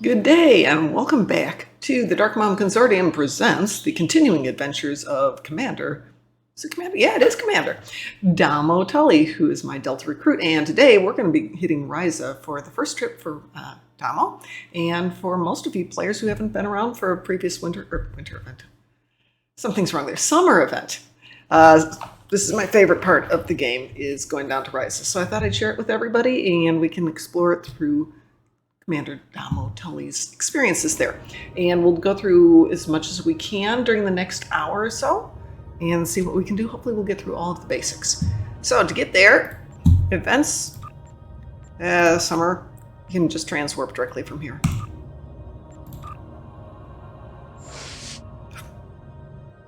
Good day, and welcome back to the Dark Mom Consortium presents the continuing adventures of Commander. Is it Commander? Yeah, it is Commander. Damo Tully, who is my Delta recruit, and today we're going to be hitting Risa for the first trip for Damo, and for most of you players who haven't been around for a previous winter event. Something's wrong there. Summer event. This is my favorite part of the game, is going down to Risa, so I thought I'd share it with everybody, and we can explore it through Commander Damo Tully's experiences there. And we'll go through as much as we can during the next hour or so and see what we can do. Hopefully we'll get through all of the basics. So to get there, events, summer, you can just transwarp directly from here.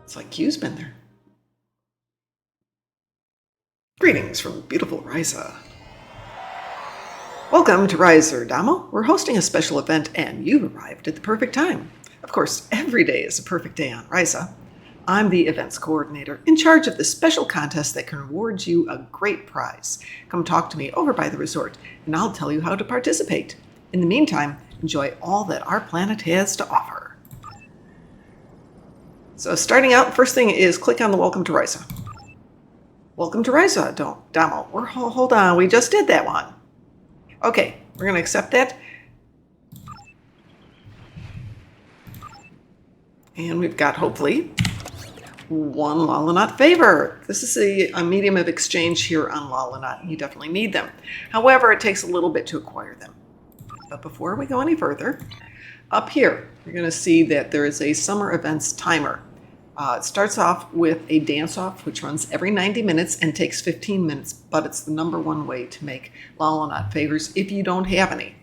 It's like Q's been there. Greetings from beautiful Risa. Welcome to Risa, Damo. We're hosting a special event, and you've arrived at the perfect time. Of course, every day is a perfect day on Risa. I'm the events coordinator in charge of the special contest that can reward you a great prize. Come talk to me over by the resort, and I'll tell you how to participate. In the meantime, enjoy all that our planet has to offer. So starting out, first thing is click on the Welcome to Risa. Welcome to Risa, Damo. Hold on, we just did that one. Okay, we're going to accept that. And we've got, hopefully, one Lalanaut favor. This is a medium of exchange here on Lalanaut. You definitely need them. However, it takes a little bit to acquire them. But before we go any further, up here, you're going to see that there is a summer events timer. It starts off with a dance-off, which runs every 90 minutes and takes 15 minutes, but it's the #1 way to make Lalanaut favors if you don't have any.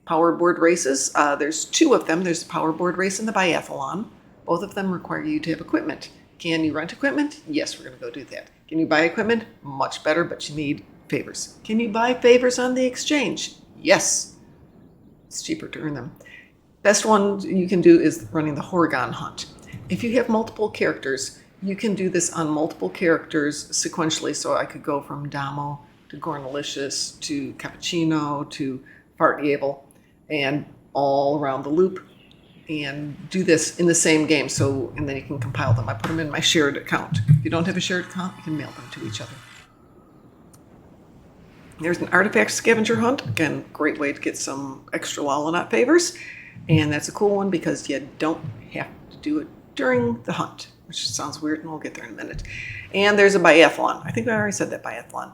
Power board races, there's two of them. There's the power board race and the biathlon. Both of them require you to have equipment. Can you rent equipment? Yes, we're going to go do that. Can you buy equipment? Much better, but you need favors. Can you buy favors on the exchange? Yes. It's cheaper to earn them. Best one you can do is running the Horgon hunt. If you have multiple characters, you can do this on multiple characters sequentially. So I could go from Damo to Gornalicious to Cappuccino to Fartable and all around the loop and do this in the same game. So, and then you can compile them. I put them in my shared account. If you don't have a shared account, you can mail them to each other. There's an artifact scavenger hunt. Again, great way to get some extra Lalanaut favors. And that's a cool one because you don't have to do it during the hunt, which sounds weird, and we'll get there in a minute. And there's a biathlon. I think I already said that, biathlon.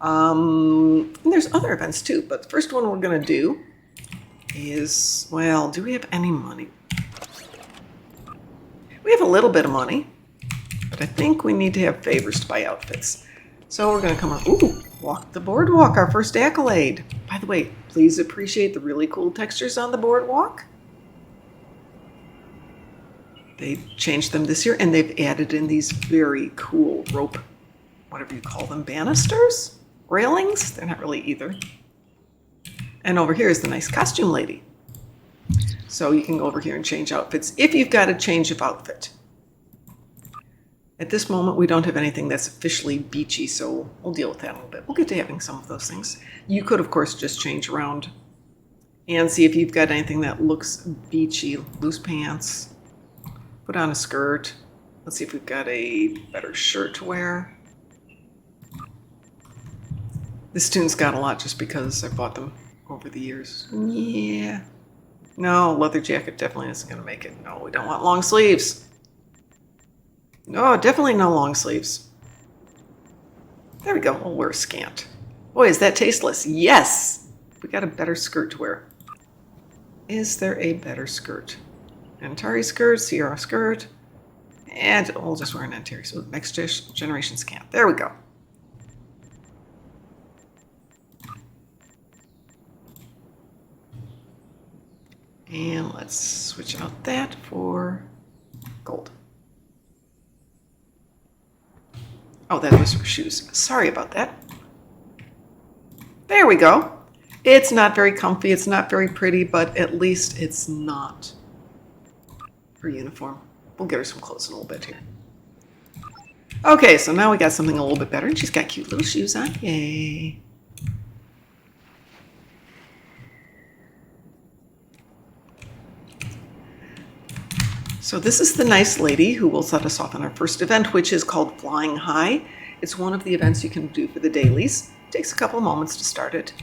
And there's other events too, but the first one we're going to do is, well, do we have any money? We have a little bit of money, but I think we need to have favors to buy outfits. So we're going to come up, walk the boardwalk, our first accolade. By the way, please appreciate the really cool textures on the boardwalk. They changed them this year, and they've added in these very cool rope, whatever you call them, banisters? Railings? They're not really either. And over here is the nice costume lady. So you can go over here and change outfits if you've got a change of outfit. At this moment, we don't have anything that's officially beachy, so we'll deal with that a little bit. We'll get to having some of those things. You could, of course, just change around and see if you've got anything that looks beachy. Loose pants. Put on a skirt. Let's see if we've got a better shirt to wear. This tune's got a lot just because I bought them over the years. Yeah. No, leather jacket definitely isn't going to make it. No, we don't want long sleeves. No, definitely no long sleeves. There we go. We'll wear scant. Boy, is that tasteless. Yes! We got a better skirt to wear. Is there a better skirt? Antari skirt, Sierra skirt, and we'll just wear an Antari. So next generation scant. There we go. And let's switch out that for gold. Oh, that was for shoes. Sorry about that. There we go. It's not very comfy. It's not very pretty, but at least it's not her uniform. We'll get her some clothes in a little bit here. Okay, so now we got something a little bit better. And she's got cute little shoes on. Yay. So this is the nice lady who will set us off on our first event, which is called Flying High. It's one of the events you can do for the dailies. It takes a couple of moments to start it.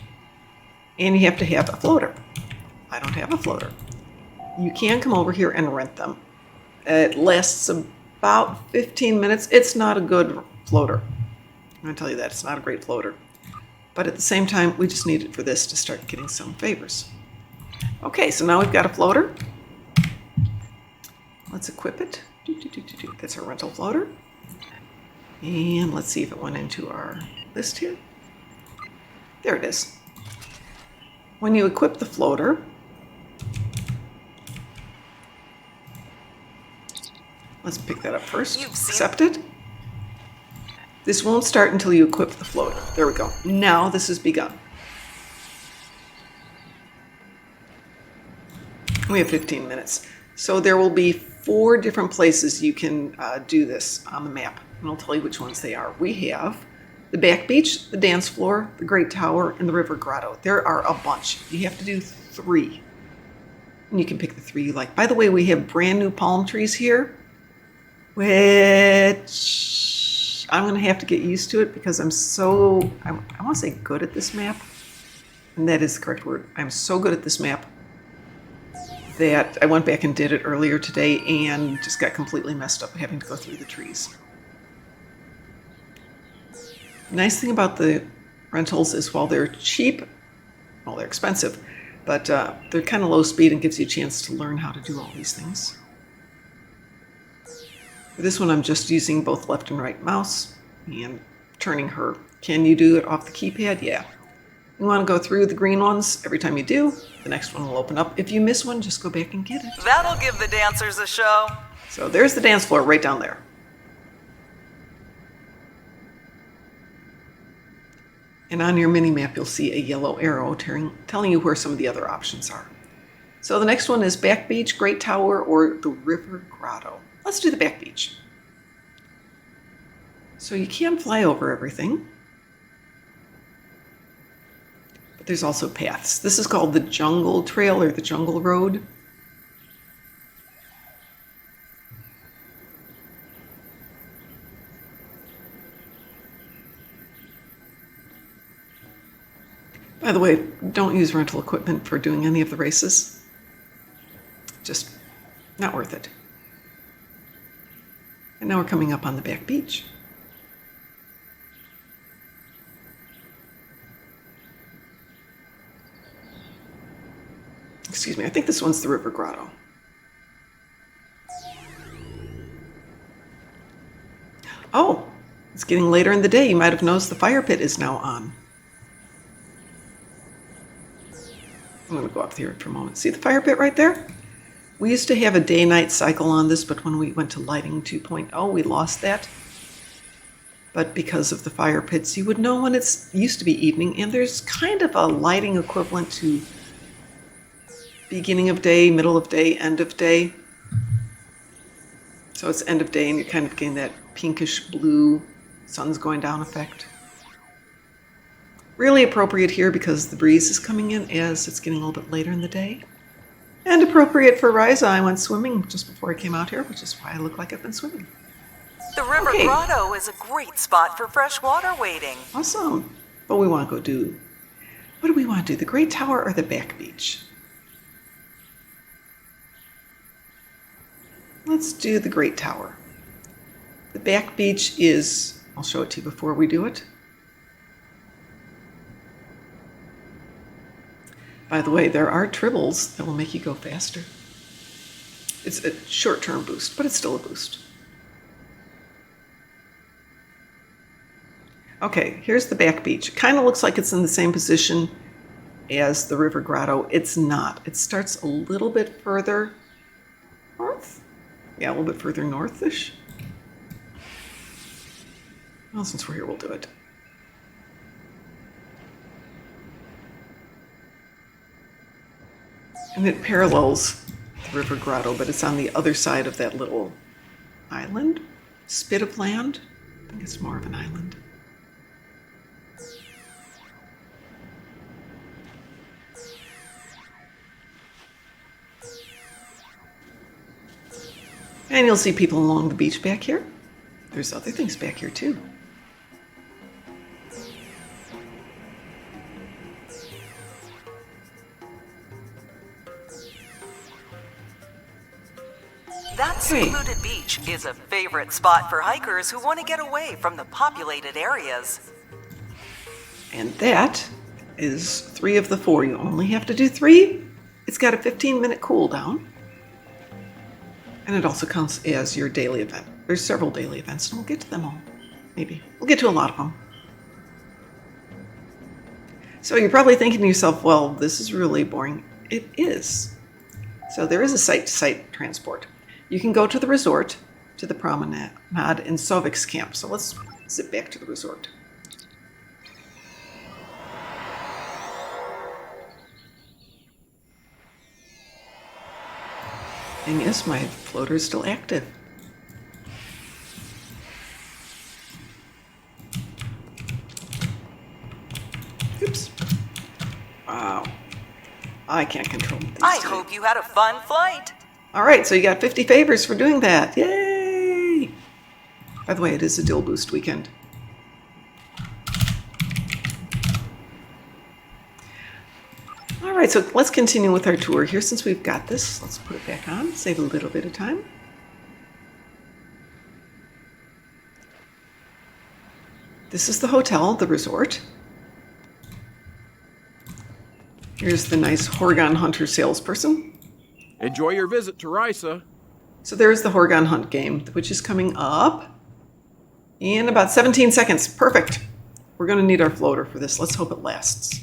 And you have to have a floater. I don't have a floater. You can come over here and rent them. It lasts about 15 minutes. It's not a good floater. I'm going to tell you that. It's not a great floater. But at the same time, we just need it for this to start getting some favors. Okay, so now we've got a floater. Let's equip it. That's our rental floater. And let's see if it went into our list here. There it is. When you equip the floater, let's pick that up first. Accept it. This won't start until you equip the floater. There we go. Now this has begun. We have 15 minutes. So there will be 4 different places you can do this on the map. And I'll tell you which ones they are. We have the back beach, the dance floor, the Great Tower, and the River Grotto. There are a bunch. You have to do 3. And you can pick the 3 you like. By the way, we have brand new palm trees here, which I'm going to have to get used to it because I want to say good at this map. And that is the correct word. I'm so good at this map that I went back and did it earlier today and just got completely messed up having to go through the trees. The nice thing about the rentals is while they're cheap, well, they're expensive, but they're kind of low speed and gives you a chance to learn how to do all these things. For this one, I'm just using both left and right mouse and turning her. Can you do it off the keypad? Yeah. You want to go through the green ones. Every time you do, the next one will open up. If you miss one, just go back and get it. That'll give the dancers a show. So there's the dance floor right down there. And on your mini map, you'll see a yellow arrow telling you where some of the other options are. So the next one is Back Beach, Great Tower, or the River Grotto. Let's do the Back Beach. So you can fly over everything, but there's also paths. This is called the Jungle Trail or the Jungle Road. By the way, don't use rental equipment for doing any of the races. Just not worth it. And now we're coming up on the back beach. Excuse me, I think this one's the River Grotto. Oh, it's getting later in the day. You might have noticed the fire pit is now on. I'm going to go up here for a moment. See the fire pit right there? We used to have a day-night cycle on this, but when we went to lighting 2.0, we lost that. But because of the fire pits, you would know when it used to be evening, and there's kind of a lighting equivalent to beginning of day, middle of day, end of day. So it's end of day, and you're kind of getting that pinkish blue, sun's going down effect. Really appropriate here because the breeze is coming in as it's getting a little bit later in the day. And appropriate for Risa. I went swimming just before I came out here, which is why I look like I've been swimming. The River Grotto is a great spot for freshwater wading. Awesome. But we want to go do, what do we want to do? The Great Tower or the Back Beach? Let's do the Great Tower. The Back Beach is, I'll show it to you before we do it. By the way, there are tribbles that will make you go faster. It's a short-term boost, but it's still a boost. Okay, here's the Back Beach. It kind of looks like it's in the same position as the River Grotto. It's not. It starts a little bit further north. Yeah, a little bit further north-ish. Well, since we're here, we'll do it. And it parallels the River Grotto, but it's on the other side of that little island, spit of land. I think it's more of an island. And you'll see people along the beach back here. There's other things back here too. That secluded beach is a favorite spot for hikers who want to get away from the populated areas. And that is 3 of the 4. You only have to do 3. It's got a 15-minute cool down. And it also counts as your daily event. There's several daily events, and we'll get to them all. Maybe. We'll get to a lot of them. So you're probably thinking to yourself, well, this is really boring. It is. So there is a site-to-site transport. You can go to the resort, to the promenade in Sovik's camp. So let's zip back to the resort. And yes, my floater is still active. Oops. Wow. I can't control these I two. hope you had a fun flight. All right, so you got 50 favors for doing that. Yay! By the way, it is a Dill Boost weekend. All right, so let's continue with our tour here. Since we've got this, let's put it back on, save a little bit of time. This is the hotel, the resort. Here's the nice Horgon Hunter salesperson. Enjoy your visit to Risa. So there's the Horgon Hunt game, which is coming up in about 17 seconds. Perfect. We're going to need our floater for this. Let's hope it lasts.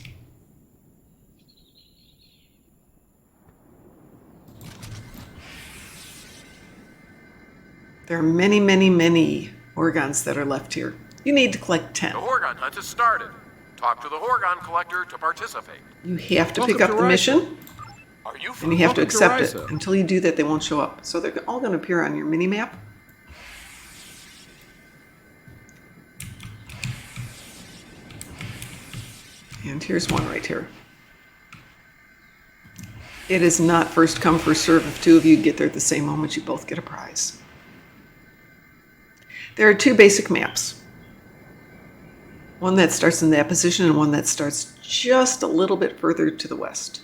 There are many, many, many Horgons that are left here. You need to collect 10. The Horgon hunt has started. Talk to the Horgon collector to participate. You have to Welcome pick up to the Risa. mission, Are you and you have to Welcome accept it. Risa. Until you do that, they won't show up. So they're all going to appear on your mini-map. And here's one right here. It is not first come, first serve. If 2 of you get there at the same moment, you both get a prize. There are 2 basic maps. One that starts in that position and one that starts just a little bit further to the west.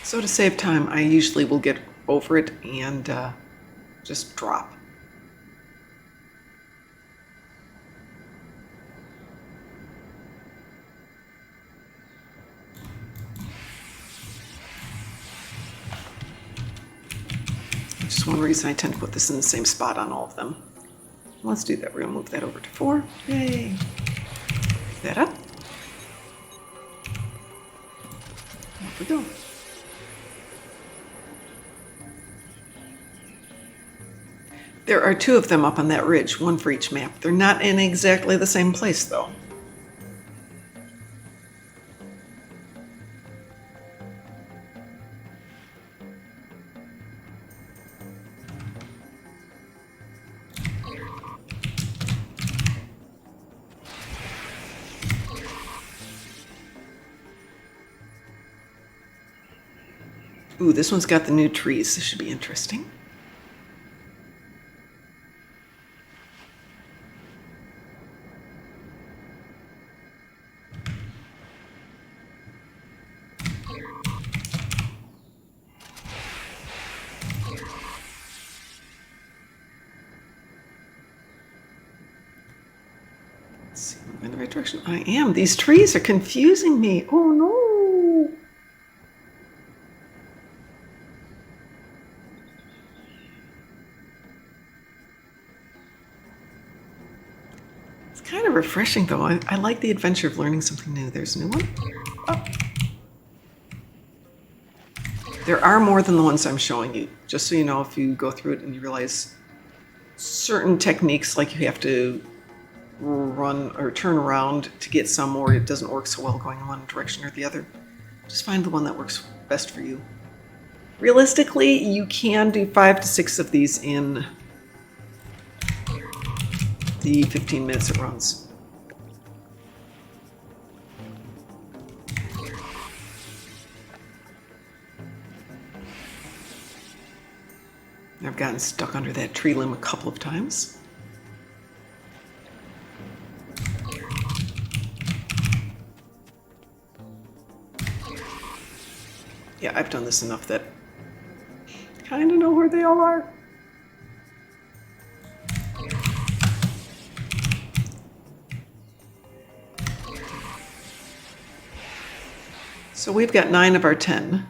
So to save time, I usually will get over it and just drop. Just one reason I tend to put this in the same spot on all of them. Let's do that. We're going to move that over to 4. Yay. Pick that up. Off we go. There are 2 of them up on that ridge, 1 for each map. They're not in exactly the same place, though. Ooh, this one's got the new trees. This should be interesting. Let's see, am I in the right direction? I am. These trees are confusing me. Oh no. It's kind of refreshing though. I like the adventure of learning something new. There's a new one. Oh. There are more than the ones I'm showing you. Just so you know, if you go through it and you realize certain techniques, like you have to run or turn around to get some, or it doesn't work so well going in one direction or the other, just find the one that works best for you. Realistically, you can do 5 to 6 of these in the 15 minutes it runs. I've gotten stuck under that tree limb a couple of times. Yeah, I've done this enough that I kind of know where they all are. So we've got 9 of our 10.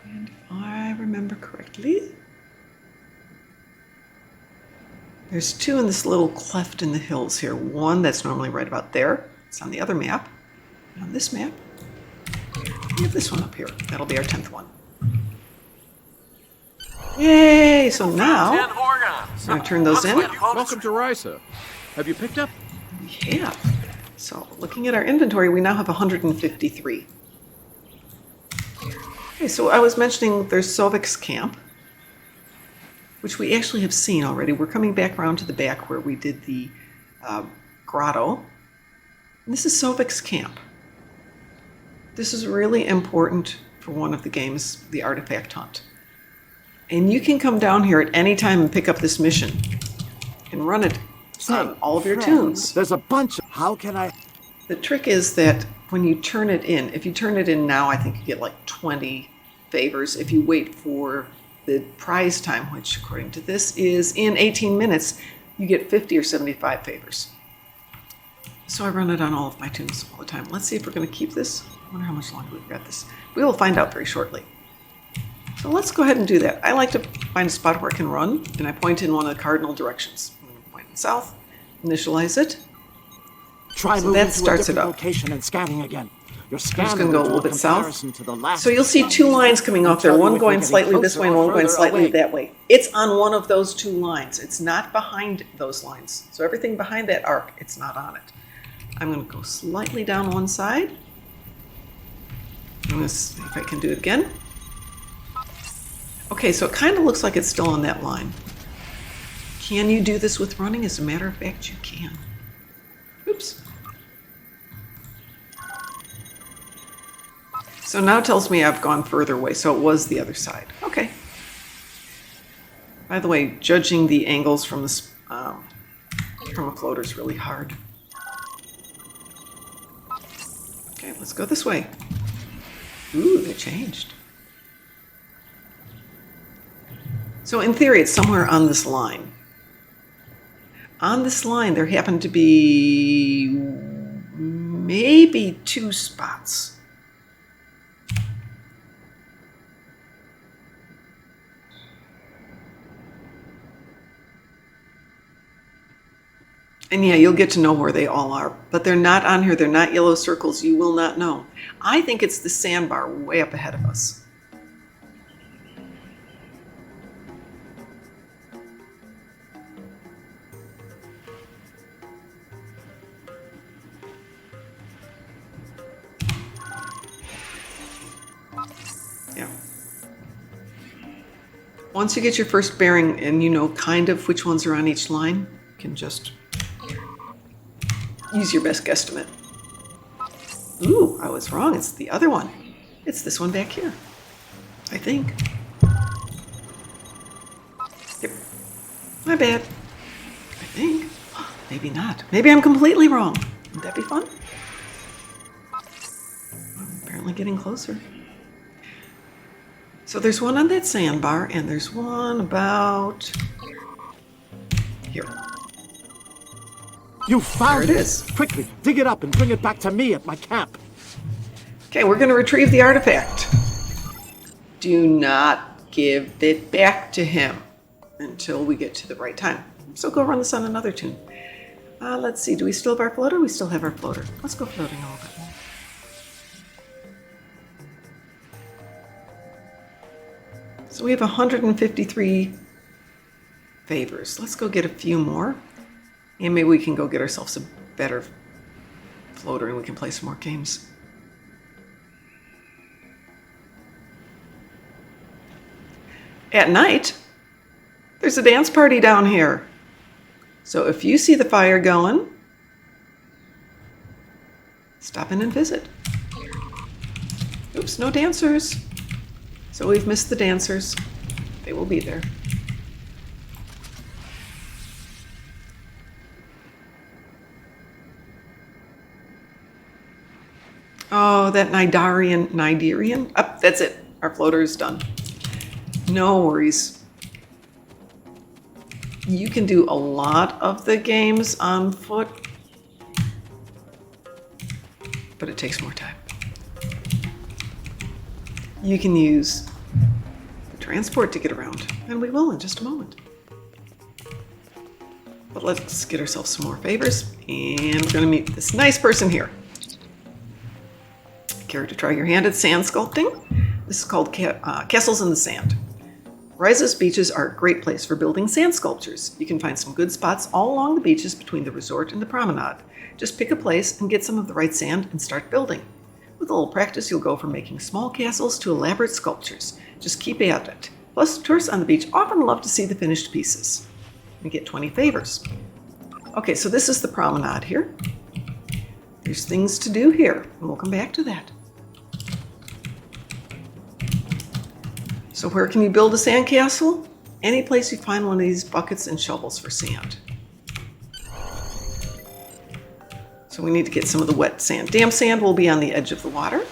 And if I remember correctly, there's 2 in this little cleft in the hills here. One that's normally right about there. It's on the other map. And on this map, we have this one up here. That'll be our 10th one. Yay! So now, 10 Horgons. I'm going to turn those in. Welcome to Risa. Have you picked up? We have. So looking at our inventory, we now have 153. Okay, so I was mentioning there's Sovik's camp, which we actually have seen already. We're coming back around to the back where we did the grotto. And this is Sovik's camp. This is really important for one of the games, the artifact hunt. And you can come down here at any time and pick up this mission and run it on all of your tunes. There's a bunch of... How can I... The trick is that when you turn it in, if you turn it in now, I think you get like 20 favors. If you wait for the prize time, which according to this is in 18 minutes, you get 50 or 75 favors. So I run it on all of my tunes all the time. Let's see if we're going to keep this. I wonder how much longer we've got this. We will find out very shortly. So let's go ahead and do that. I like to find a spot where I can run, and I point in one of the cardinal directions. I'm going to point south, initialize it. Try So moving that to starts a it different up. location and scanning again. Your I'm just scan going to go a will do little bit south. comparison to the last So you'll see 2 lines coming off there, one going slightly this way and one going slightly that way. It's on one of those 2 lines. It's not behind those lines. So everything behind that arc, it's not on it. I'm going to go slightly down one side. I'm going to see if I can do it again. Okay, so it kind of looks like it's still on that line. Can you do this with running? As a matter of fact, you can. Oops. So now it tells me I've gone further away, so it was the other side. Okay. By the way, judging the angles from this from a floater is really hard. Okay, let's go this way. Ooh, they changed. So in theory, it's somewhere on this line. On this line, there happen to be maybe 2 spots. And yeah, you'll get to know where they all are, but they're not on here. They're not yellow circles. You will not know. I think it's the sandbar way up ahead of us. Yeah. Once you get your first bearing and you know kind of which ones are on each line, you can just use your best guesstimate. Ooh, I was wrong. It's the other one. It's this one back here, I think. Yep. My bad. I think. Maybe not. Maybe I'm completely wrong. Would that be fun? I'm apparently getting closer. So there's one on that sandbar, and there's one about here. You found There it is. Quickly, dig it up and bring it back to me at my camp. Okay, we're going to retrieve the artifact. Do not give it back to him until we get to the right time. So go run this on another tune. Let's see, do we still have our floater? We still have our floater. Let's go floating a little bit more. So we have 153 favors. Let's go get a few more. And maybe we can go get ourselves a better floater and we can play some more games. At night, there's a dance party down here. So if you see the fire going, stop in and visit. Oops, no dancers. So we've missed the dancers. They will be there. Oh, that Nidarian. Up, that's it. Our floater is done. No worries. You can do a lot of the games on foot, but it takes more time. You can use the transport to get around, and we will in just a moment. But let's get ourselves some more favors, and we're going to meet this nice person here. Care to try your hand at sand sculpting? This is called Castles in the Sand. Risa's beaches are a great place for building sand sculptures. You can find some good spots all along the beaches between the resort and the promenade. Just pick a place and get some of the right sand and start building. With a little practice, you'll go from making small castles to elaborate sculptures. Just keep at it. Plus, tourists on the beach often love to see the finished pieces. We get 20 favors. Okay, so this is the promenade here. There's things to do here, and we'll come back to that. So where can you build a sandcastle? Any place you find one of these buckets and shovels for sand. So we need to get some of the wet sand. Damp sand will be on the edge of the water.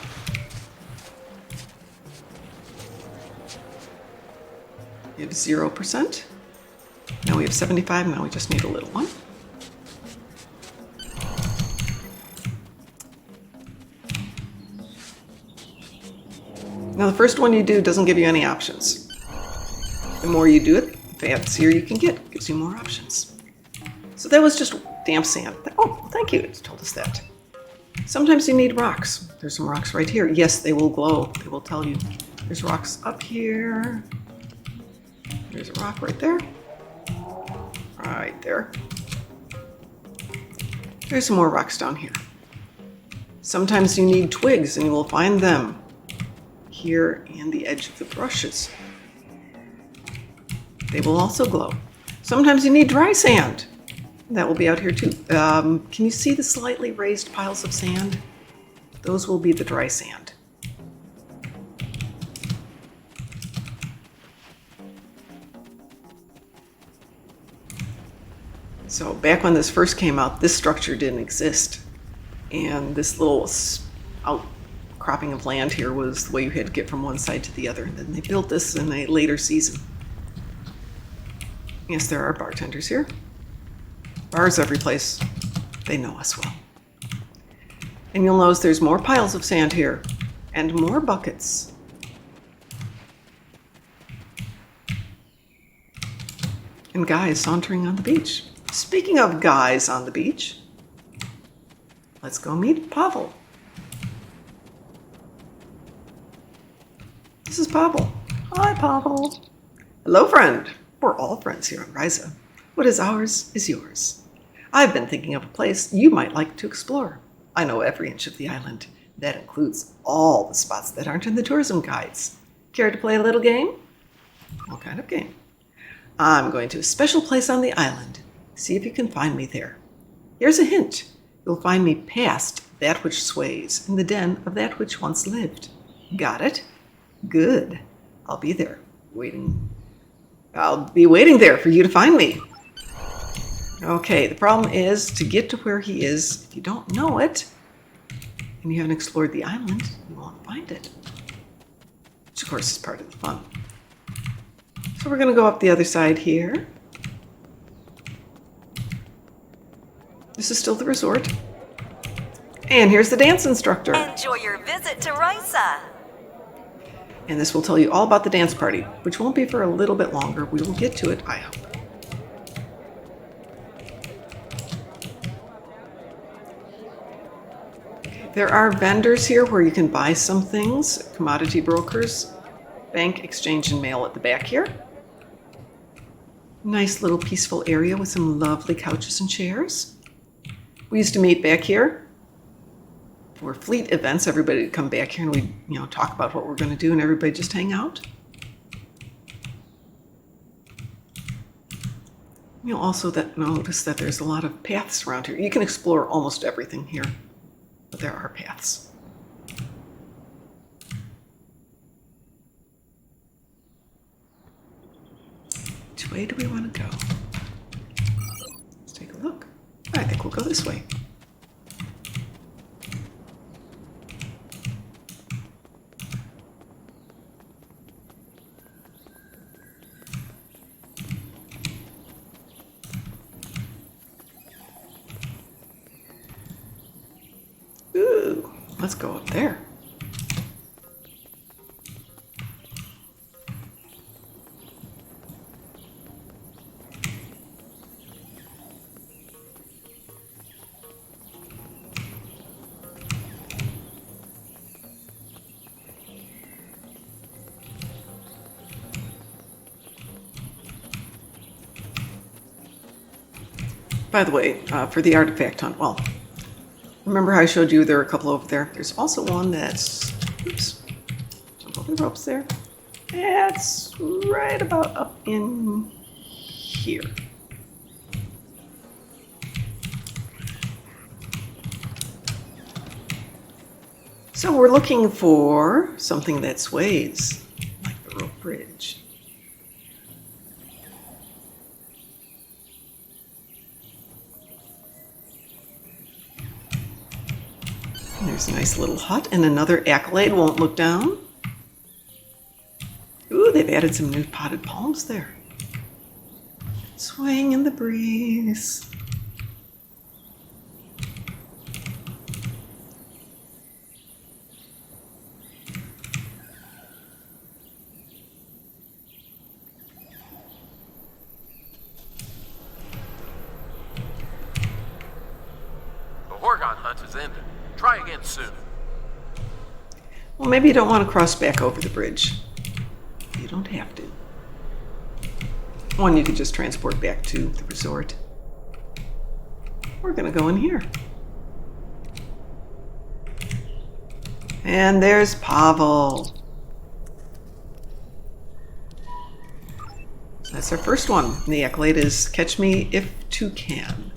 We have 0%. Now we have 75, now we just need a little one. Now the first one you do doesn't give you any options. The more you do it, the fancier you can get. It gives you more options. So that was just damp sand. Oh, well, thank you, it told us that. Sometimes you need rocks. There's some rocks right here. Yes, they will glow. They will tell you. There's rocks up here. There's a rock right there. Right there. There's some more rocks down here. Sometimes you need twigs, and you will find them here in the edge of the brushes. They will also glow. Sometimes you need dry sand. That will be out here too. Can you see the slightly raised piles of sand? Those will be the dry sand. So back when this first came out, this structure didn't exist. And this little outcropping of land here was the way you had to get from one side to the other. And then they built this in a later season. Yes, there are bartenders here. Bars every place. They know us well. And you'll notice there's more piles of sand here and more buckets. And guys sauntering on the beach. Speaking of guys on the beach, let's go meet Pavel. This is Pavel. Hi, Pavel. Hello, friend. We're all friends here on Risa. What is ours is yours. I've been thinking of a place you might like to explore. I know every inch of the island. That includes all the spots that aren't in the tourism guides. Care to play a little game? What kind of game? I'm going to a special place on the island. See if you can find me there. Here's a hint. You'll find me past that which sways in the den of that which once lived. Got it? Good. I'll be there, waiting. I'll be waiting there for you to find me. Okay, the problem is to get to where he is, if you don't know it, and you haven't explored the island, you won't find it. Which, of course, is part of the fun. So we're going to go up the other side here. This is still the resort. And here's the dance instructor. Enjoy your visit to Risa. And this will tell you all about the dance party, which won't be for a little bit longer. We will get to it, I hope. There are vendors here where you can buy some things, commodity brokers, bank, exchange, and mail at the back here. Nice little peaceful area with some lovely couches and chairs. We used to meet back here for fleet events. Everybody would come back here and we'd talk about what we're going to do and everybody just hang out. You'll also notice that there's a lot of paths around here. You can explore almost everything here, but there are paths. Which way do we want to go? Let's take a look. I think we'll go this way. Ooh, let's go up there. By the way, for the artifact hunt, well, remember how I showed you there are a couple over there? There's also one that's, oops, jump over the ropes there. That's right about up in here. So we're looking for something that sways, like the rope bridge. There's a nice little hut, and another accolade won't look down. Ooh, they've added some new potted palms there. Swaying in the breeze. The Horgon hunt is ended. Try again soon. Well, maybe you don't want to cross back over the bridge. You don't have to. One you could just transport back to the resort. We're going to go in here. And there's Pavel. That's our first one. The accolade is Catch Me If You Can.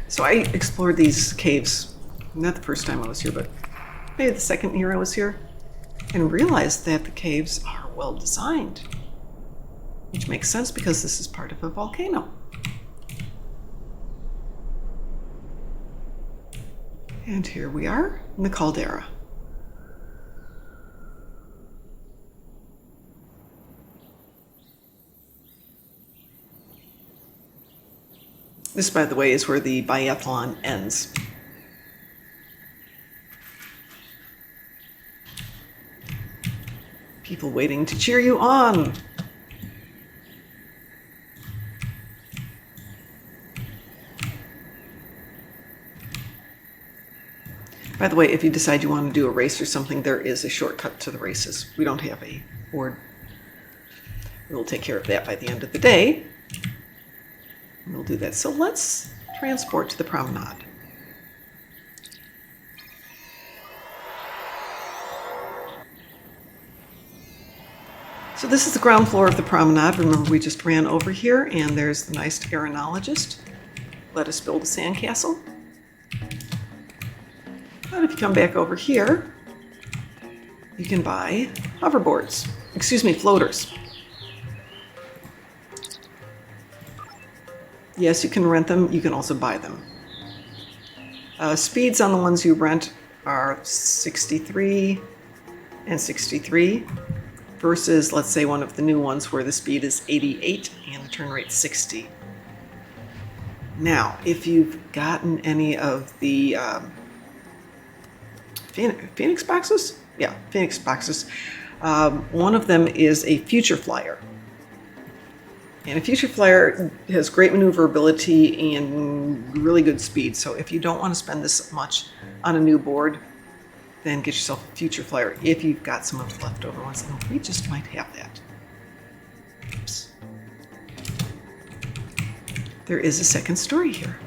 So I explored these caves, not the first time I was here, but maybe the second year I was here, and realized that the caves are well designed, which makes sense because this is part of a volcano. And here we are in the caldera. This, by the way, is where the biathlon ends. People waiting to cheer you on. By the way, if you decide you want to do a race or something, there is a shortcut to the races. We don't have a board. We'll take care of that by the end of the day. We'll do that. So let's transport to the promenade. So this is the ground floor of the promenade. Remember, we just ran over here, and there's the nice aeronologist. Let us build a sandcastle. But if you come back over here, you can buy hoverboards. Excuse me, floaters. Yes, you can rent them. You can also buy them. Speeds on the ones you rent are 63 and 63 versus, let's say, one of the new ones where the speed is 88 and the turn rate 60. Now, if you've gotten any of the Phoenix boxes? Yeah, Phoenix boxes. One of them is a Future Flyer. And a Future Flyer has great maneuverability and really good speed. So if you don't want to spend this much on a new board, then get yourself a Future Flyer if you've got some of the leftover ones. And we just might have that. Oops. There is a second story here.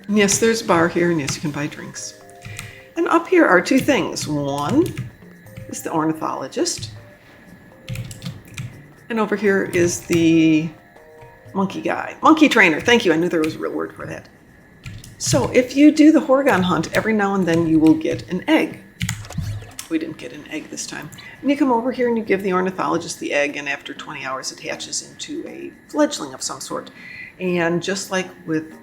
And yes, there's a bar here, and yes, you can buy drinks. And up here are two things. One is the ornithologist. And over here is the monkey guy. Monkey trainer. Thank you. I knew there was a real word for that. So if you do the Horgon hunt, every now and then you will get an egg. We didn't get an egg this time. And you come over here and you give the ornithologist the egg, and after 20 hours it hatches into a fledgling of some sort. And just like with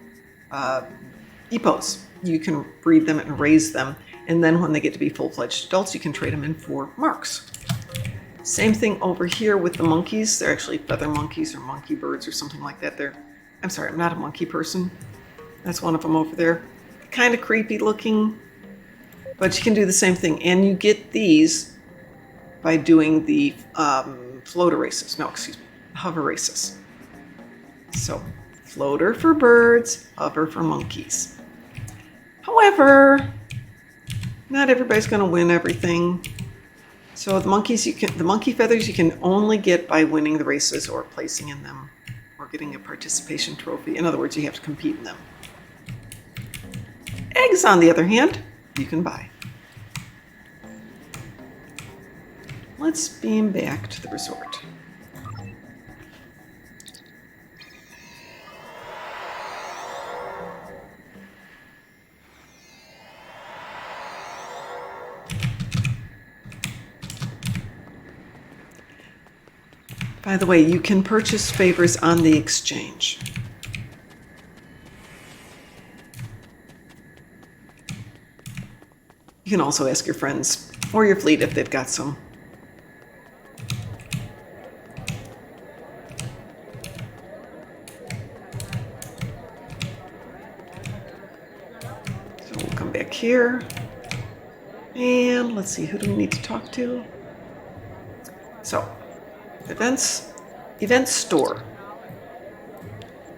hippos, you can breed them and raise them, and then when they get to be full-fledged adults, you can trade them in for marks. Same thing over here with the monkeys. They're actually feather monkeys or monkey birds or something like that. I'm sorry, I'm not a monkey person. That's one of them over there. Kind of creepy looking, but you can do the same thing. And you get these by doing the floater races. No, excuse me, hover races. So floater for birds, hover for monkeys. However, not everybody's going to win everything. So the monkey feathers you can only get by winning the races or placing in them or getting a participation trophy. In other words, you have to compete in them. Eggs, on the other hand, you can buy. Let's beam back to the resort. By the way, you can purchase favors on the exchange. You can also ask your friends or your fleet if they've got some. So we'll come back here. And let's see, who do we need to talk to? So, event store.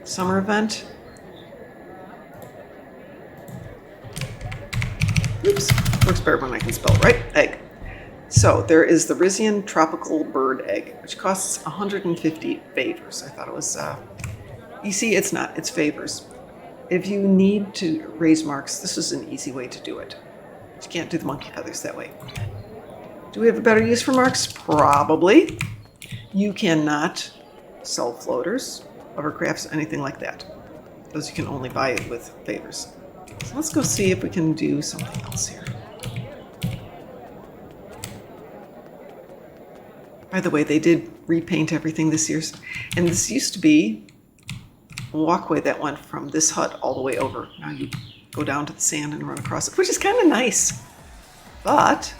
Summer event. Oops, works better when I can spell it right. Egg. So there is the Risian tropical bird egg, which costs 150 favors. I thought it was, you see, it's not, it's favors. If you need to raise marks, this is an easy way to do it. But you can't do the monkey feathers that way. Do we have a better use for marks? Probably. You cannot sell floaters, hovercrafts, anything like that. Those you can only buy it with favors. So let's go see if we can do something else here. By the way, they did repaint everything this year. And this used to be a walkway that went from this hut all the way over. Now you go down to the sand and run across it, which is kind of nice. But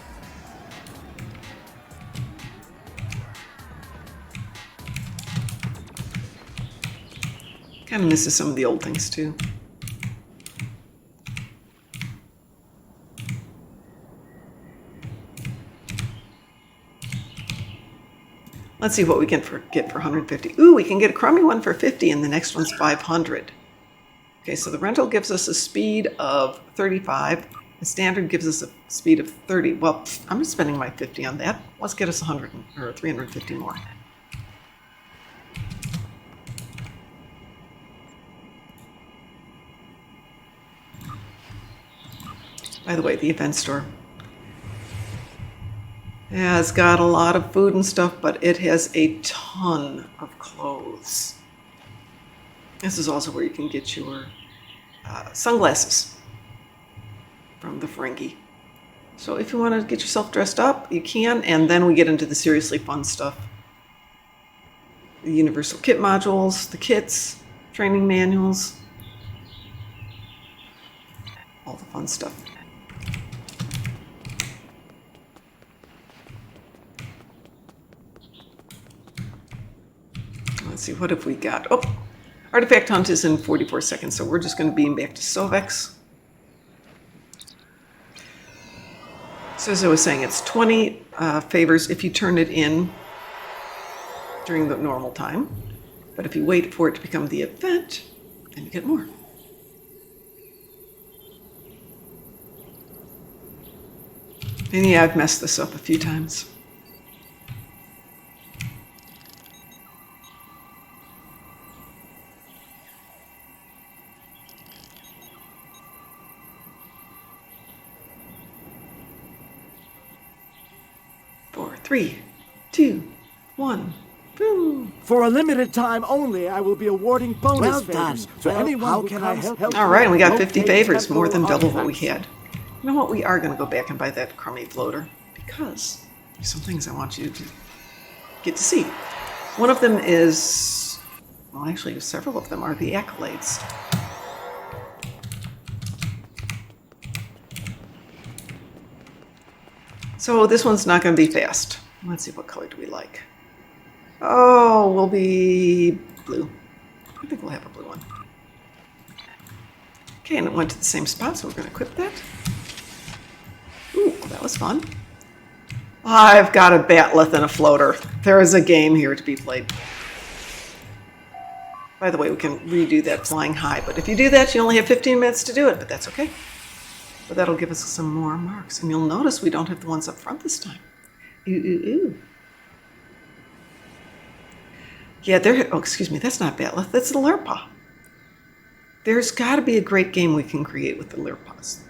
kind of misses some of the old things too. Let's see what we can get for 150. Ooh, we can get a crummy one for 50 and the next one's 500. Okay, so the rental gives us a speed of 35. The standard gives us a speed of 30. Well, I'm just spending my 50 on that. Let's get us 100 or 350 more. By the way, the event store has got a lot of food and stuff, but it has a ton of clothes. This is also where you can get your sunglasses from the Ferengi. So if you want to get yourself dressed up, you can, and then we get into the seriously fun stuff. The universal kit modules, the kits, training manuals, all the fun stuff. Let's see, what have we got? Oh, artifact hunt is in 44 seconds, so we're just going to beam back to Sovex. So as I was saying, it's 20 favors if you turn it in during the normal time. But if you wait for it to become the event, then you get more. And yeah, I've messed this up a few times. 3, 2, 1. Boom. For a limited time only, I will be awarding bonus Well favors done. to Well, anyone how who can I comes help help you? All right, and we got locate 50 favors, more than temporal double what we artifacts. had. You know what? We are going to go back and buy that crummy floater because there's some things I want you to get to see. One of them is, well, actually, several of them are the accolades. So this one's not going to be fast. Let's see, what color do we like? Oh, we'll be blue. I think we'll have a blue one. Okay, and it went to the same spot, so we're going to equip that. Ooh, that was fun. I've got a batleth and a floater. There is a game here to be played. By the way, we can redo that flying high, but if you do that, you only have 15 minutes to do it, but that's okay. But that'll give us some more marks, and you'll notice we don't have the ones up front this time. Ooh, ooh, ooh. Yeah, oh, excuse me, that's not batleth, that's the Lurpa. There's got to be a great game we can create with the Lurpas.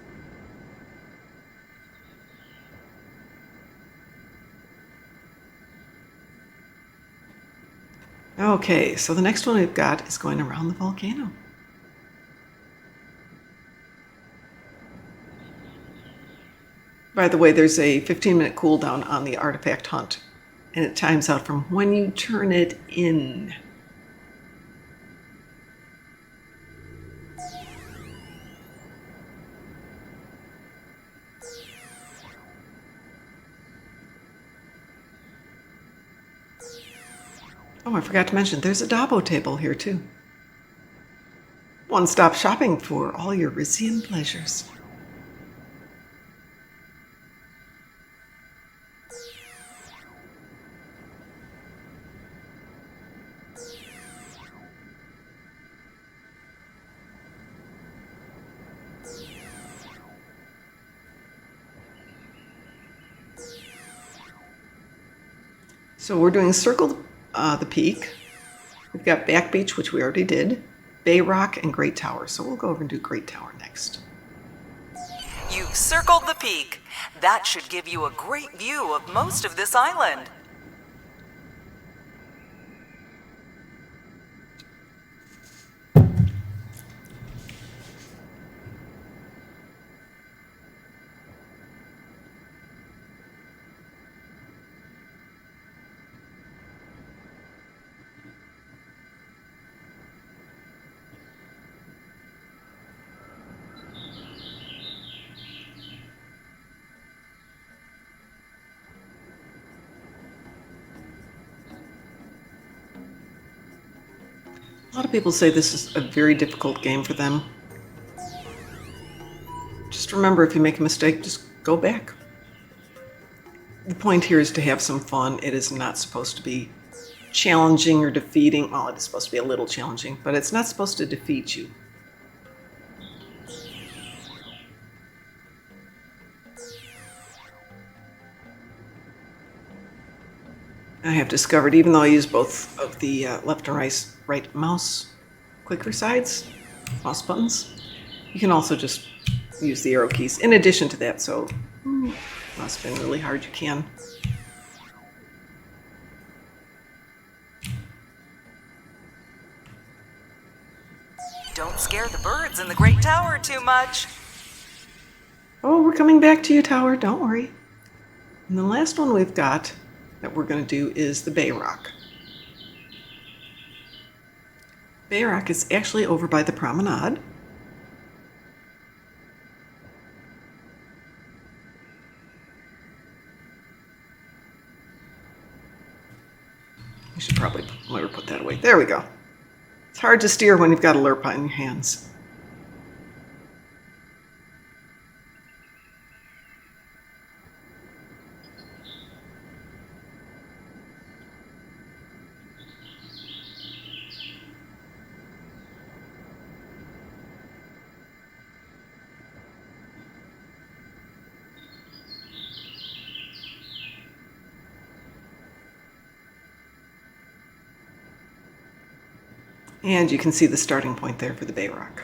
Okay, so the next one we've got is going around the volcano. By the way, there's a 15-minute cooldown on the artifact hunt, and it times out from when you turn it in. Oh, I forgot to mention, there's a Dabo table here too. One-stop shopping for all your Risian pleasures. So we're doing Circle the Peak. We've got Back Beach, which we already did, Bay Rock, and Great Tower. So we'll go over and do Great Tower next. You've circled the peak. That should give you a great view of most of this island. A lot of people say this is a very difficult game for them. Just remember, if you make a mistake, just go back. The point here is to have some fun. It is not supposed to be challenging or defeating. Well, it is supposed to be a little challenging, but it's not supposed to defeat you. I have discovered, even though I use both of the left and right mouse clicker sides, mouse buttons, you can also just use the arrow keys in addition to that. So, must have been really hard. You can. Don't scare the birds in the Great Tower too much. Oh, we're coming back to you, Tower. Don't worry. And the last one we've got that we're going to do is the Bay Rock. Bay Rock is actually over by the promenade. We should probably let her put that away. There we go. It's hard to steer when you've got a Lurpa in your hands. And you can see the starting point there for the Bay Rock.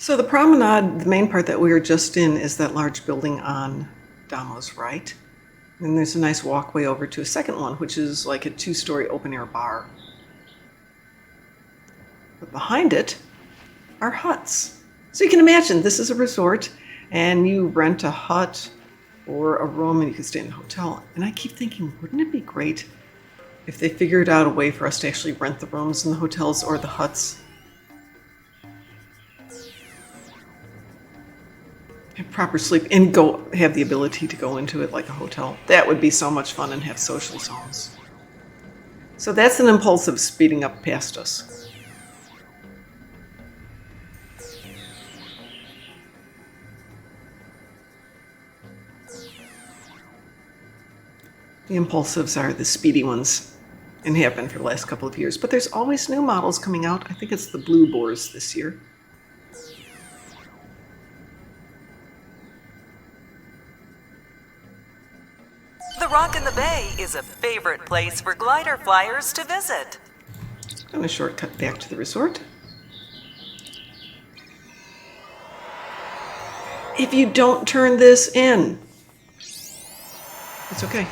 So the promenade, the main part that we were just in, is that large building on Damo's right. And there's a nice walkway over to a second one, which is like a 2-story open-air bar. But behind it are huts. So you can imagine this is a resort, and you rent a hut or a room, and you can stay in the hotel. And I keep thinking, wouldn't it be great if they figured out a way for us to actually rent the rooms in the hotels or the huts? Have proper sleep and go have the ability to go into it like a hotel. That would be so much fun, and have social zones. So that's an impulsive speeding up past us. The impulsives are the speedy ones and have been for the last couple of years. But there's always new models coming out. I think it's the blue boars this year. The Rock in the Bay is a favorite place for glider flyers to visit. I'm going to shortcut back to the resort. If you don't turn this in, it's okay.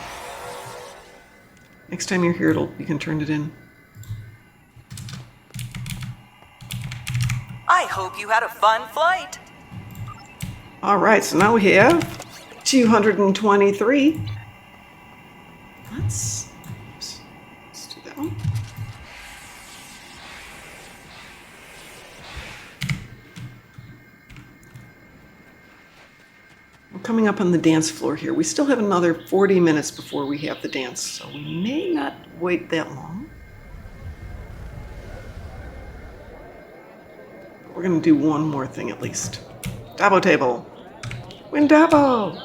Next time you're here, you can turn it in. I hope you had a fun flight. All right, so now we have 223. Let's do that one. We're coming up on the dance floor here. We still have another 40 minutes before we have the dance, so we may not wait that long. We're going to do one more thing at least. Dabo table. Win Dabo!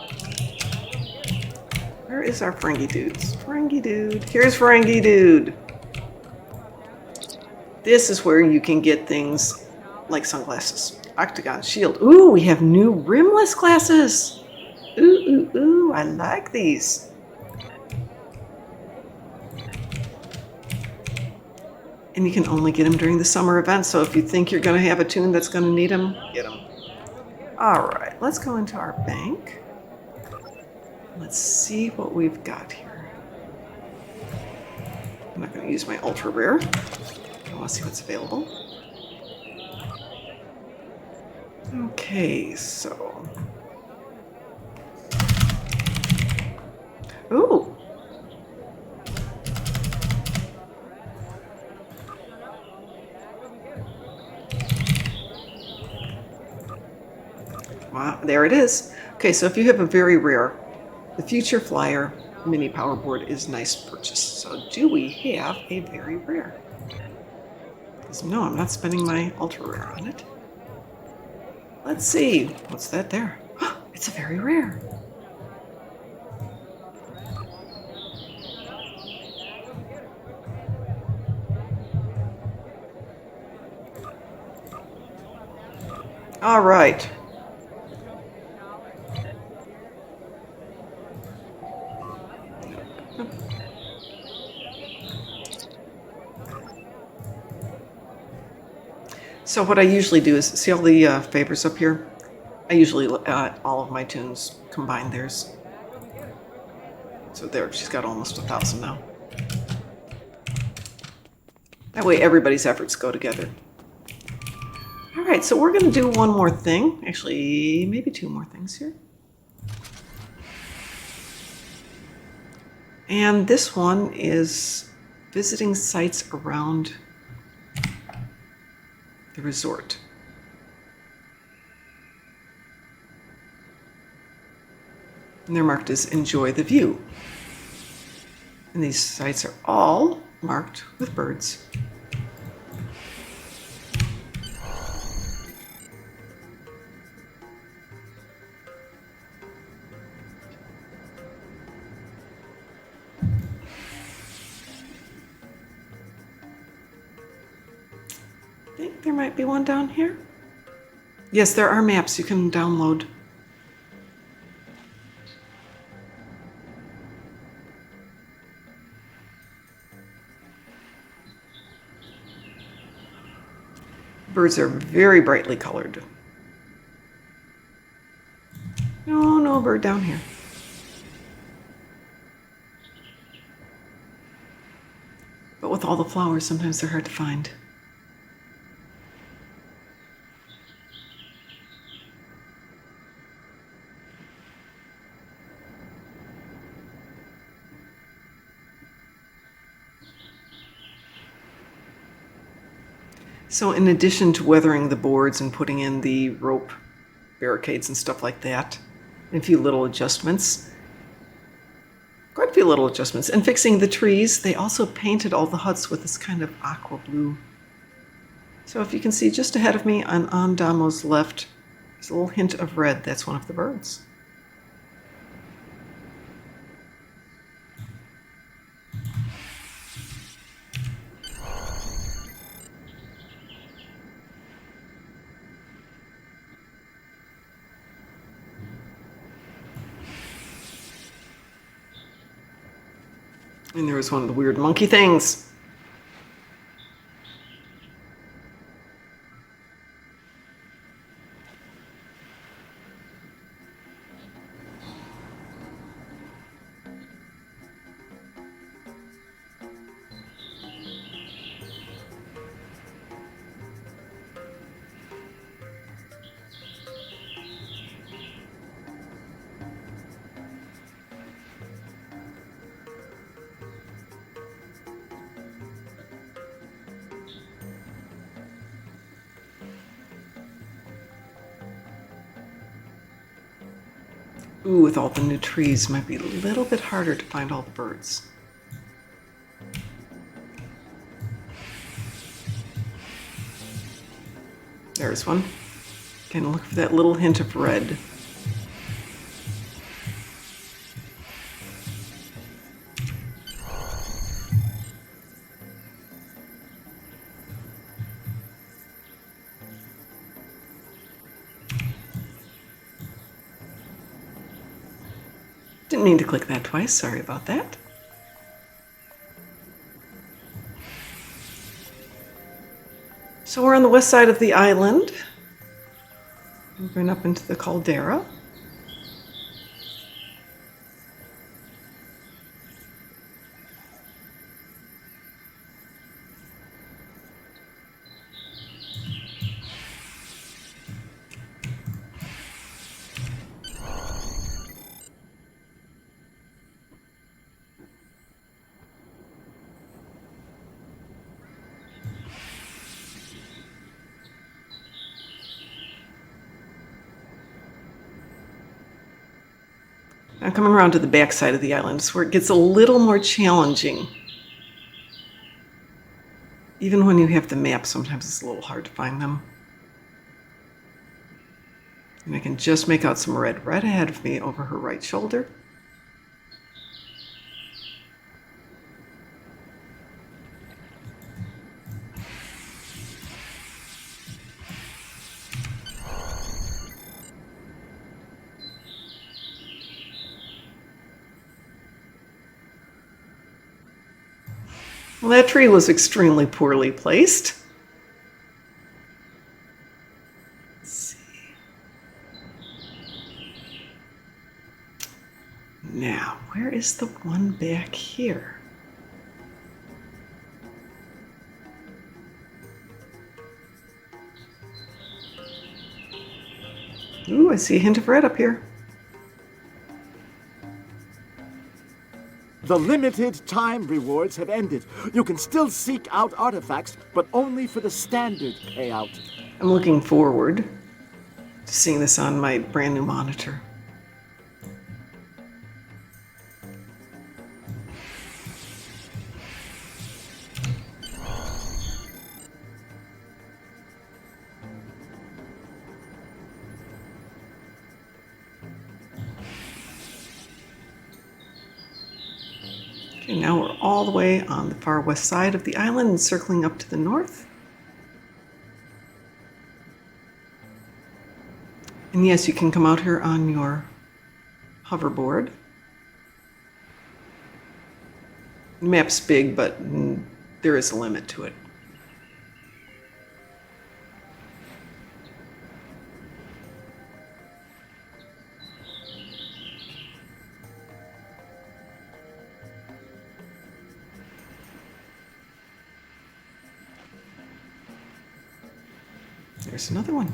Where is our Ferengi dudes? Ferengi dude. Here's Ferengi dude. This is where you can get things like sunglasses. Octagon shield. Ooh, we have new rimless glasses. Ooh, ooh, ooh. I like these. And you can only get them during the summer event. So if you think you're going to have a tune that's going to need them, get them. All right, let's go into our bank. Let's see what we've got here. I'm not going to use my ultra rare. I want to see what's available. Okay, so. Ooh. Wow, there it is. Okay, so if you have a very rare, the Future Flyer mini power board is a nice purchase. So do we have a very rare? Because no, I'm not spending my ultra rare on it. Let's see. What's that there? It's a very rare. All right. So what I usually do is, see all the favors up here? I usually, all of my tunes combine theirs. So there, she's got almost 1,000 now. That way everybody's efforts go together. All right, so we're going to do one more thing. Actually, maybe two more things here. And this one is visiting sites around the resort. And they're marked as enjoy the view. And these sites are all marked with birds. I think there might be one down here. Yes, there are maps you can download. Birds are very brightly colored. small bird down here. But with all the flowers, sometimes they're hard to find. So in addition to weathering the boards and putting in the rope barricades and stuff like that, and a few little adjustments, quite a few little adjustments, and fixing the trees, they also painted all the huts with this kind of aqua blue. So if you can see just ahead of me on Damo's left, there's a little hint of red. That's one of the birds. And there was one of the weird monkey things. Ooh, with all the new trees, might be a little bit harder to find all the birds. There's one. Again, look for that little hint of red. Didn't mean to click that twice, sorry about that. So we're on the west side of the island. We're going up into the caldera. Now coming around to the back side of the island is where it gets a little more challenging. Even when you have the map, sometimes it's a little hard to find them. And I can just make out some red right ahead of me over her right shoulder. Well, that tree was extremely poorly placed. Let's see. Now, where is the one back here? Ooh, I see a hint of red up here. The limited time rewards have ended. You can still seek out artifacts, but only for the standard payout. I'm looking forward to seeing this on my brand new monitor. Okay, now we're all the way on the far west side of the island and circling up to the north. And yes, you can come out here on your hoverboard. The map's big, but there is a limit to it. There's another one.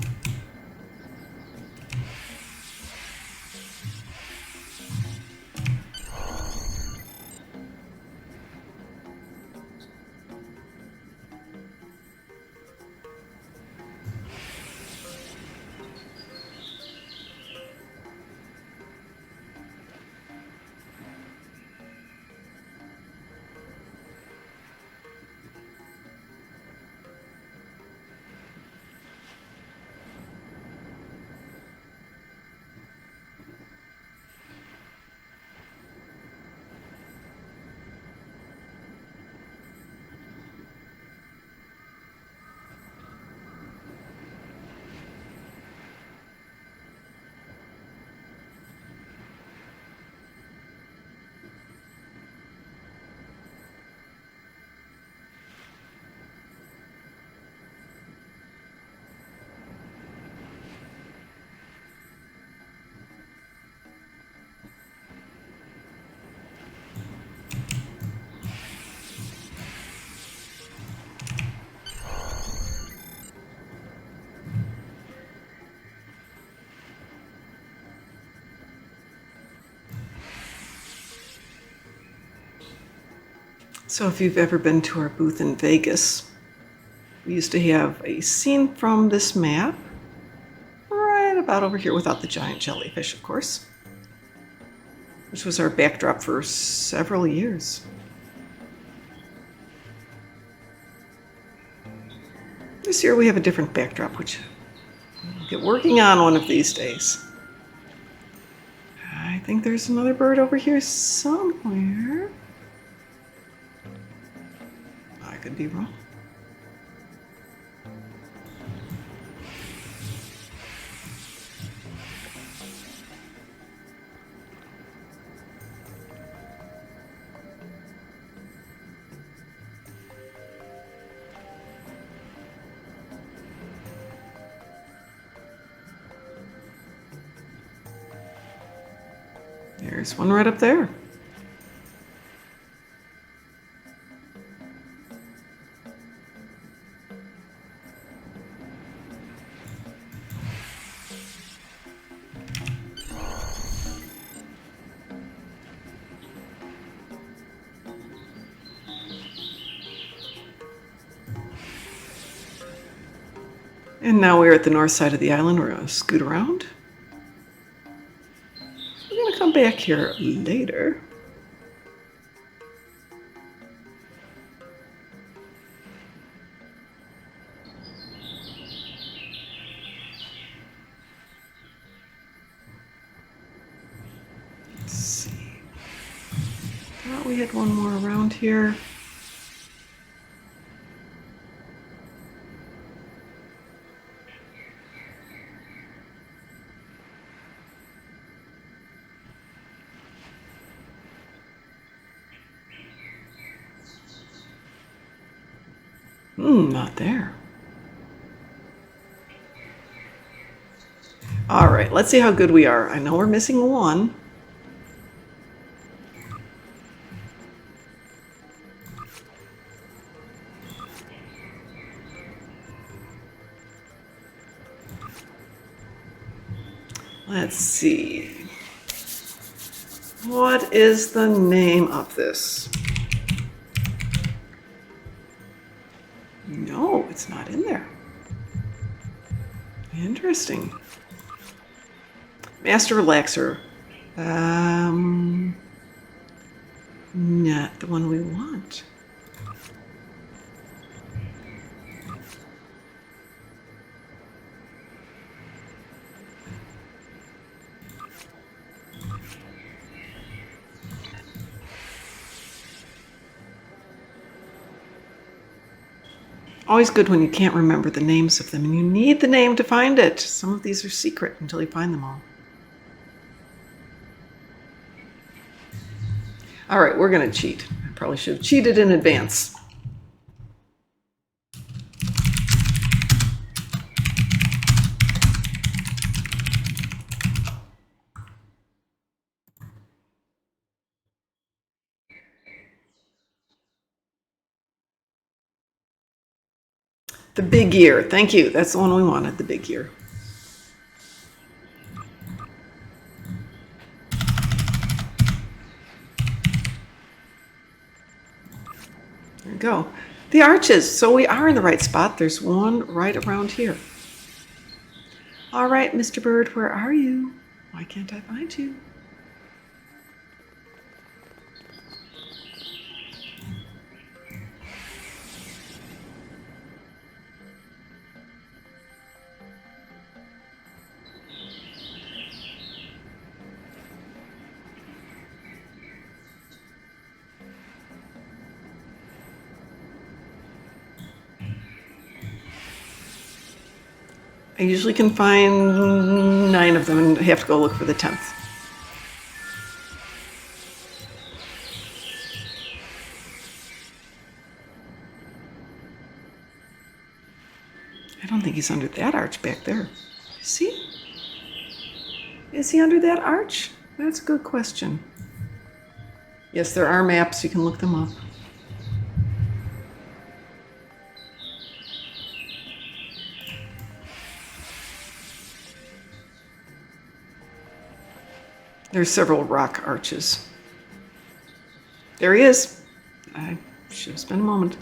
So if you've ever been to our booth in Vegas, we used to have a scene from this map right about over here without the giant jellyfish, of course, which was our backdrop for several years. This year we have a different backdrop, which we'll get working on one of these days. I think there's another bird over here somewhere. I could be wrong. There's one right up there. And now we're at the north side of the island. We're going to scoot around. We're going to come back here later. Let's see. Thought we had one more around here. Not there. All right, let's see how good we are. I know we're missing one. Let's see. What is the name of this? No, it's not in there. Interesting. Master Relaxer. Not the one we want. Always good when you can't remember the names of them, and you need the name to find it. Some of these are secret until you find them all. All right, we're going to cheat. I probably should have cheated in advance. The big ear. Thank you. That's the one we wanted, the big ear. There we go. The arches. So we are in the right spot. There's one right around here. All right, Mr. Bird, where are you? Why can't I find you? I usually can find 9 of them and have to go look for the 10th. I don't think he's under that arch back there. Is he? Is he under that arch? That's a good question. Yes, there are maps. You can look them up. There's several rock arches. There he is. I should have spent a moment.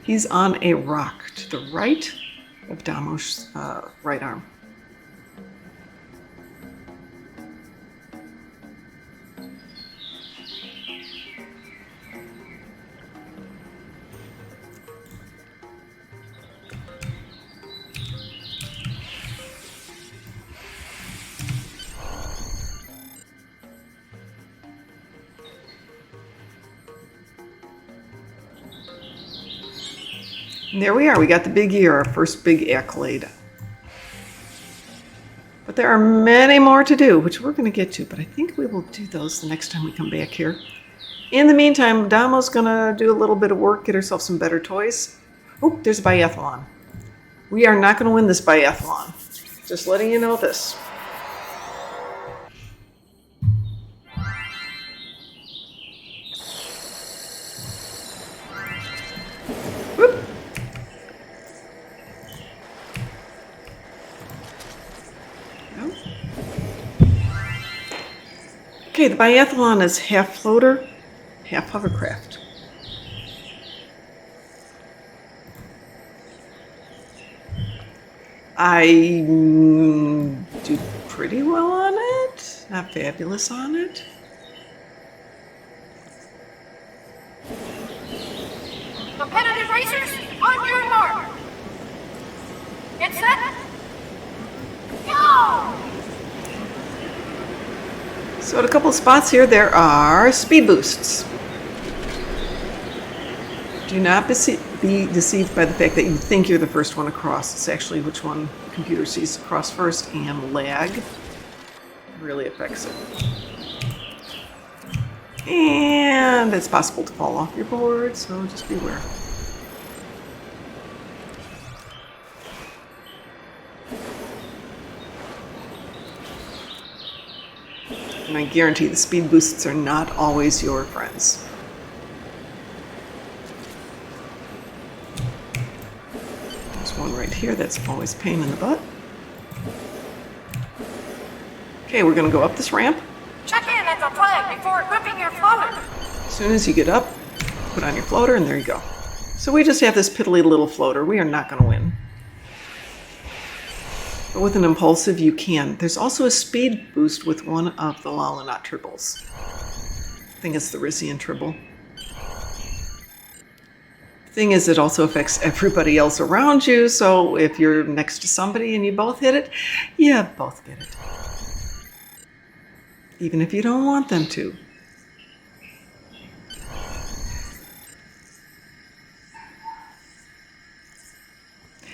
He's on a rock to the right of Damo's right arm. And there we are. We got the big ear, our first big accolade. But there are many more to do, which we're going to get to. But I think we will do those the next time we come back here. In the meantime, Damo's going to do a little bit of work, get herself some better toys. Oh, there's a biathlon. We are not going to win this biathlon. Just letting you know this. Whoop. Okay, the biathlon is half floater, half hovercraft. I do pretty well on it, not fabulous on it. Competitive racers, on your mark. Get set. Go! So at a couple of spots here, there are speed boosts. Do not be deceived by the fact that you think you're the first one across. It's actually which one the computer sees across first, and lag really affects it. And it's possible to fall off your board, so just beware. And I guarantee the speed boosts are not always your friends. There's one right here that's always a pain in the butt. Okay, we're going to go up this ramp. Check in at the flag before equipping your floater. As soon as you get up, put on your floater, and there you go. So we just have this piddly little floater. We are not going to win. But with an impulsive, you can. There's also a speed boost with one of the Lalanaut tribbles. I think it's the Risian tribble. The thing is, it also affects everybody else around you, so if you're next to somebody and you both hit it, you both get it. Even if you don't want them to.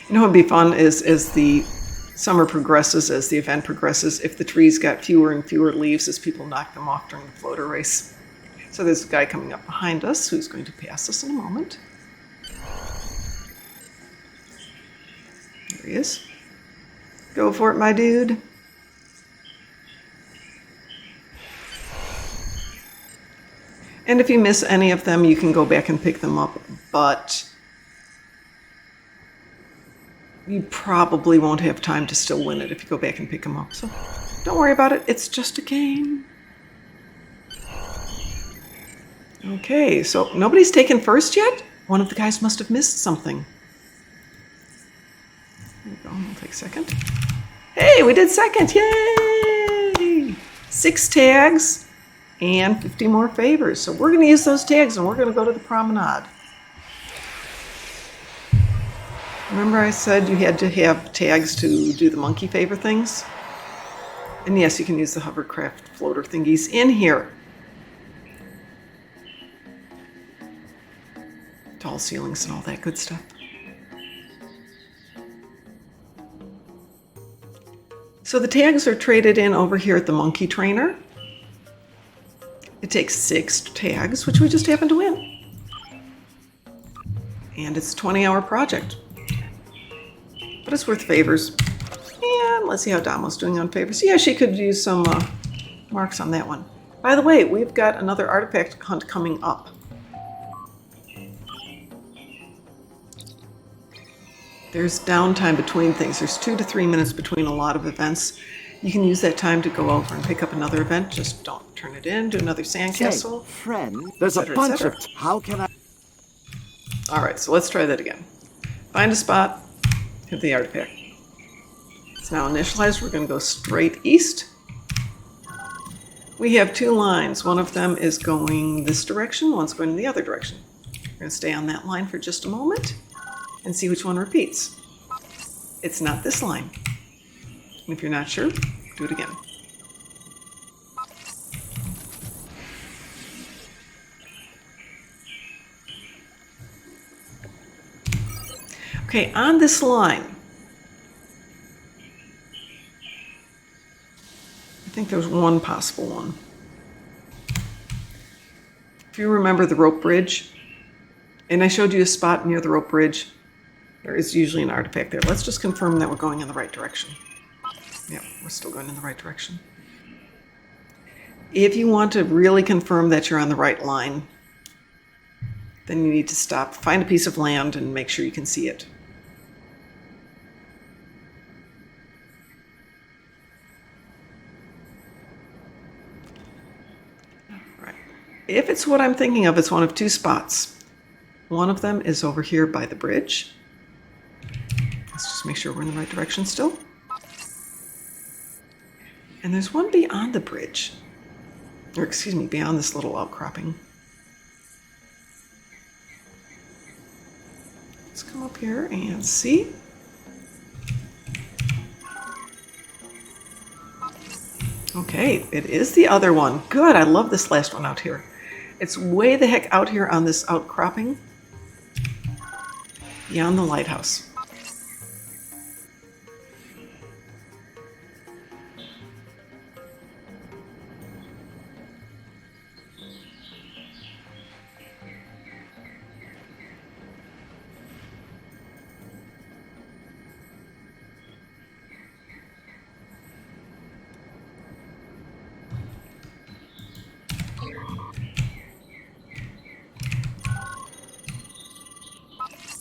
You know what would be fun is as the summer progresses, as the event progresses, if the trees got fewer and fewer leaves as people knock them off during the floater race. So there's a guy coming up behind us who's going to pass us in a moment. There he is. Go for it, my dude. And if you miss any of them, you can go back and pick them up, but you probably won't have time to still win it if you go back and pick them up. So don't worry about it. It's just a game. Okay, so nobody's taken first yet? One of the guys must have missed something. There we go. I'll take second. Hey, we did second. Yay! 6 tags and 50 more favors. So we're going to use those tags and we're going to go to the promenade. Remember I said you had to have tags to do the monkey favor things? And yes, you can use the hovercraft floater thingies in here. Tall ceilings and all that good stuff. So the tags are traded in over here at the monkey trainer. It takes 6 tags, which we just happen to win. And it's a 20-hour project. But it's worth favors. And let's see how Damo's doing on favors. Yeah, she could use some marks on that one. By the way, we've got another artifact hunt coming up. There's downtime between things. There's 2 to 3 minutes between a lot of events. You can use that time to go over and pick up another event. Just don't turn it in. Do another sandcastle. Say, friend, there's a bunch of... How can I... All right, so let's try that again. Find a spot. Hit the artifact. It's now initialized. We're going to go straight east. We have 2 lines. One of them is going this direction. One's going in the other direction. We're going to stay on that line for just a moment and see which one repeats. It's not this line. And if you're not sure, do it again. Okay, on this line, I think there's one possible one. If you remember the rope bridge, and I showed you a spot near the rope bridge, there is usually an artifact there. Let's just confirm that we're going in the right direction. Yeah, we're still going in the right direction. If you want to really confirm that you're on the right line, then you need to stop, find a piece of land, and make sure you can see it. Right. If it's what I'm thinking of, it's one of 2 spots. One of them is over here by the bridge. Let's just make sure we're in the right direction still. And there's one beyond the bridge. Or excuse me, beyond this little outcropping. Let's come up here and see. Okay, it is the other one. Good, I love this last one out here. It's way the heck out here on this outcropping. Beyond the lighthouse.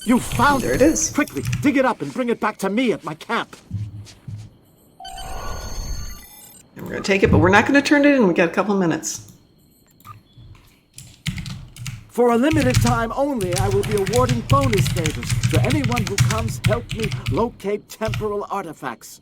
You found There it is. Quickly, dig it up and bring it back to me at my camp. And we're going to take it, but we're not going to turn it in. We've got a couple minutes. For a limited time only, I will be awarding bonus favors to anyone who comes help me locate temporal artifacts.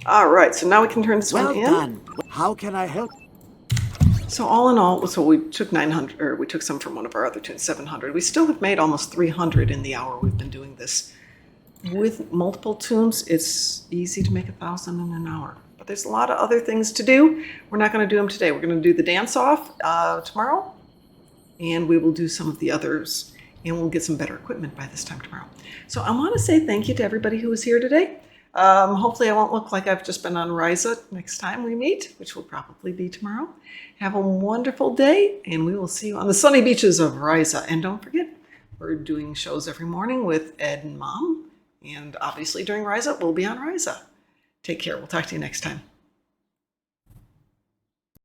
All right, so now we can turn this Well one in. done. How can I help? So all in all, so we took 900, or we took some from one of our other tunes, 700. We still have made almost 300 in the hour we've been doing this. With multiple tunes, it's easy to make 1,000 in an hour. But there's a lot of other things to do. We're not going to do them today. We're going to do the dance-off tomorrow, and we will do some of the others, and we'll get some better equipment by this time tomorrow. So I want to say thank you to everybody who was here today. Hopefully I won't look like I've just been on Risa next time we meet, which will probably be tomorrow. Have a wonderful day, and we will see you on the sunny beaches of Risa. And don't forget, we're doing shows every morning with Ed and Mom. And obviously during Risa, we'll be on Risa. Take care. We'll talk to you next time.